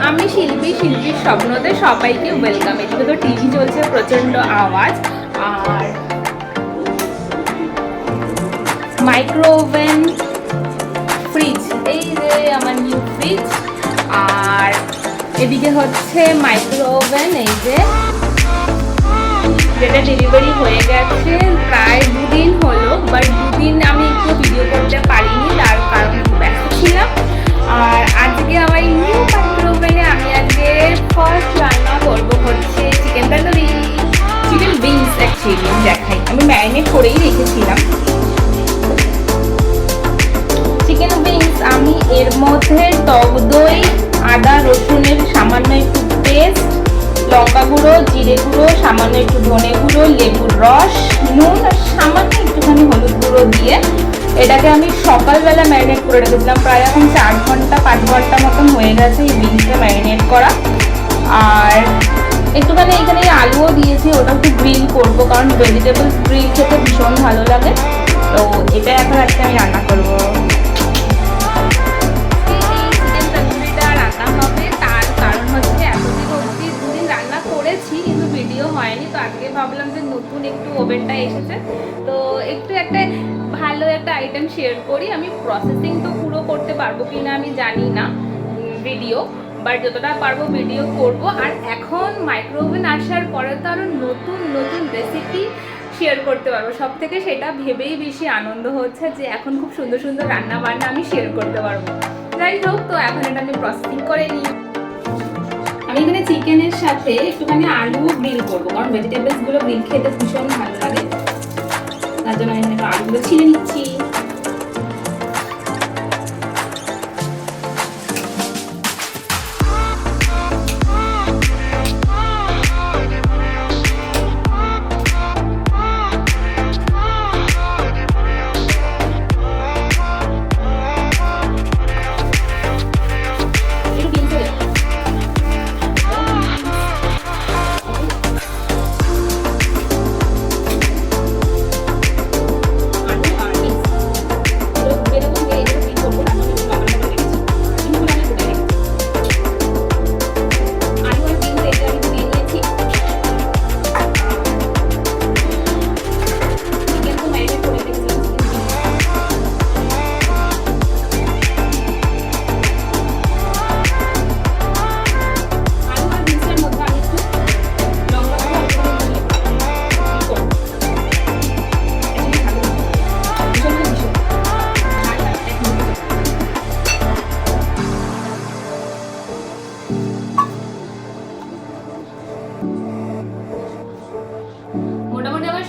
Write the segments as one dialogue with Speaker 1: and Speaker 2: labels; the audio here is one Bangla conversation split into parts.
Speaker 1: আমি শিল্পীর স্বপ্নতে সবাইকে ওয়েলকাম। এদিকে তো টিভি চলছে, প্রচন্ড আওয়াজ। আর মাইক্রো ওভেন, ফ্রিজ, এই যে আমার নিউ ফ্রিজ। আর এদিকে হচ্ছে মাইক্রো ওভেন, এই যে যেটা ডেলিভারি হয়ে গেছে প্রায় 2 দিন হলো, বাট 2 দিন আমি একটু ভিডিও করতে পারিনি, তার কারণ ব্যস্ত ছিলাম। আর আজকে আমার নিউ মাইক্রো ওভেনে আমি আজকে ফার্স্ট রান্না করবো হচ্ছে chicken tandoori, chicken wings. Actually দেখাই, আমি ম্যারিনেট করেই রেখেছিলাম চিকেন উইংস। আমি এর মধ্যে টক দই, আদা রসুনের সামান্য একটু পেস্ট, লঙ্কা গুঁড়ো, জিরে গুঁড়ো, সামান্য একটু ধনে গুঁড়ো, লেবুর রস, নুন আর সামান্য একটুখানি হলুদ গুঁড়ো দিয়ে এটাকে আমি সকালবেলা ম্যারিনেট করে রেখেছিলাম। প্রায় এখন 4 ঘন্টা 5 ঘন্টা মতন হয়ে গেছে এই উইংসটা ম্যারিনেট করা। আর একটুখানি এখানে আলুও দিয়েছি, ওটা একটু গ্রিল করবো, কারণ ভেজিটেবলস গ্রিল খেতে ভীষণ ভালো লাগে। তো এটা এখন আজকে আমি রান্না করবো। কিন্তু ভিডিও হয়নি, তো আজকে ভাবলাম যে নতুন একটু ওভেনটা এসেছে, তো একটু একটা ভালো একটা আইটেম শেয়ার করি। আমি প্রসেসিং তো পুরো করতে পারবো কিনা আমি জানি না ভিডিও, বাট যতটা পারবো ভিডিও করব। আর এখন মাইক্রো ওভেন আসার পরে তো আরও নতুন নতুন রেসিপি শেয়ার করতে পারবো। সব থেকে সেটা ভেবেই বেশি আনন্দ হচ্ছে যে এখন খুব সুন্দর সুন্দর রান্না বান্না আমি শেয়ার করতে পারবো। যাই হোক, তো এখন এটা আমি প্রসেসিং করে নিই। আমি এখানে চিকেনের সাথে একটুখানি আলু গ্রিল করবো, কারণ ভেজিটেবলস গুলো গ্রিল খেতে ভীষণ ভালো লাগে, তার জন্য আমি এখানে আলুগুলো ছিঁড়ে নিচ্ছি।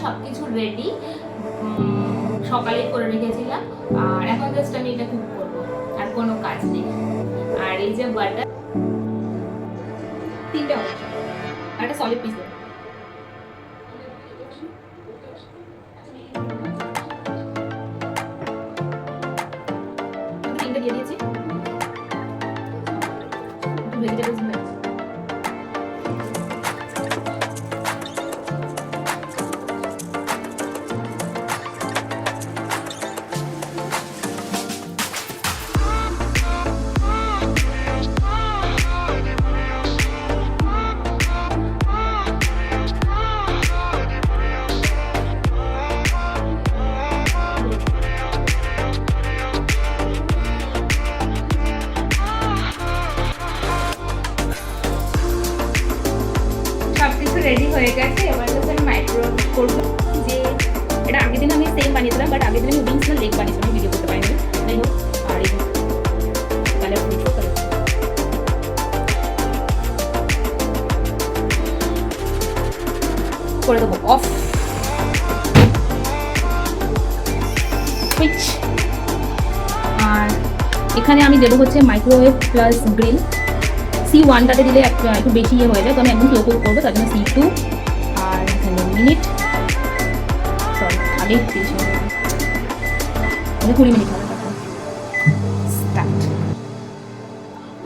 Speaker 1: সবকিছু রেডি, সকালে করে রেখেছিলাম। আর এখন জাস্ট আমি এটা কুক করবো, আর কোনো কাজ নেই। আর এই যে বাটার 3টে হবে, আর একটা সলিড পিস দেবো। দিয়ে দিয়েছি ভেজিটেবলস। রেডি হয়ে গেছে, এবার জাস্ট আমি মাইক্রোওয়েভ করবো। যে এটা আগের দিন আমি সেম বানিয়েছিলাম, বাট আগের দিন আমি উইংস না লেগ বানিয়েছিলাম, আমি ভিডিও করতে পারিনি। যাই হোক, আর এই কালারফুল করে দেবো অফ সুইচ। আর এখানে আমি দেবো হচ্ছে মাইক্রোওয়েভ প্লাস গ্রিল। C1টাতে দিলে একটু বেশি ইয়ে হয়ে যায়, তো আমি একদম স্লো কুক করবো, তার জন্য C2। আর এখানে মিনিট, সরি আগে 20 মিনিট হবে। তখন স্টার্ট।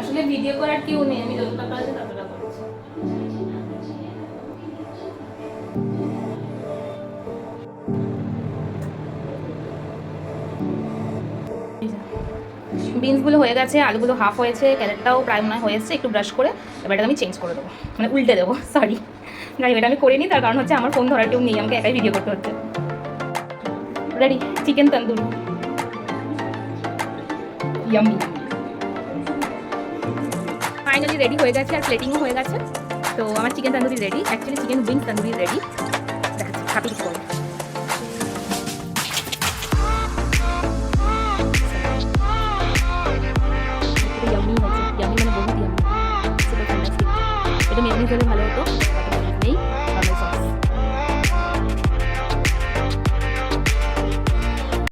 Speaker 1: আসলে ভিডিও করার কেউ নেই, আমি যতটা পারছি ততটা করছি। বিনসগুলো হয়ে গেছে, আলুগুলো হাফ হয়েছে, ক্যারেটটাও প্রায় মনে হয় হয়েছে, একটু ব্রাশ করে এবার এটা আমি চেঞ্জ করে দেবো, মানে উল্টে দেবো, সরি। যাই এটা আমি করিনি, তার কারণ হচ্ছে আমার ফোন ধরার কেউ নেই, আমাকে একাই ভিডিও করতে হচ্ছে। Ready chicken tandoori, yummy. Finally ready হয়ে গেছে আর প্লেটিংও হয়ে গেছে। তো আমার chicken tandoori ready, actually chicken wings tandoori ready. দেখাচ্ছি, হাতে কিছু করবো।